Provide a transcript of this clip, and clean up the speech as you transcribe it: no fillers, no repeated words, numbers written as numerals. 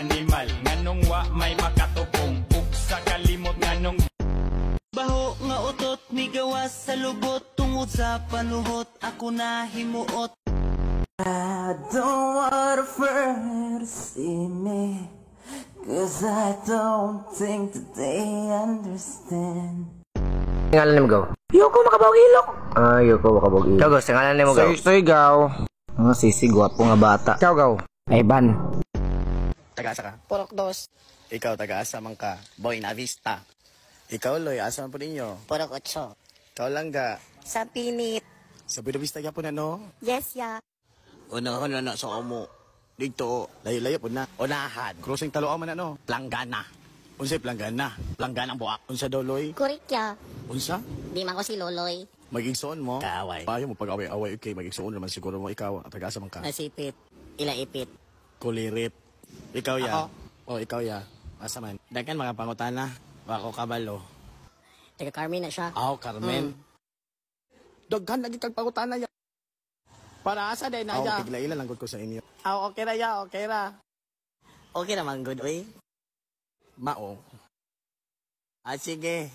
animal nganong wa may makatupong ug sa kalimot nganong baho nga utot ni gawas sa lubot tungod sa panuhot ako na himuot. I don't want a friend to see me, 'cause I don't think that they understand. Ngalan ni mo gaw? Yoko makabawag ilok. Yoko makabawag ilok. Ikaw gaw, sa ngalan ni mo gaw? Soy gaw. Sisi, gwapo nga bata. Ikaw gaw? Ivan. Taga-asa ka? Purok dos. Ikaw, taga-asa man ka. Boy na Vista. Ikaw, Loy, asa man po ninyo? Purok otso. Ikaw lang ga. Sa pinit. Sa Buena Vista po na, no? Yes, ya. Unahon na sa amo. Dito, layo-layo po na. Unahan. Crossing Taloa man na, no? Planggana. Unsa'y planggana? Planggana ang buak. Unsa daw, Loy? Kurik ya. Unsa? Di man ko si Loloy. Mag-igsoon mo? Kaaway. Payo mo pag-away-away, okay. Mag-igsoon naman siguro mo. Ikaw, taga-asa man ka? Nasipit. Ilaipit. Kulirit. Ikaw ya. Ako? Oh, ikaw ya. Asa man? Dagan mga pangutana. Wako kabalo. Taga Carmen na siya. Aw, Carmen. Daghan lagi kag pangutana ya. Para asa day na ya. Oh, tigla-ila lang gud ko sa inyo. Aw, okay ra ya, okay ra. Okay naman good, oy. Mao. Sige.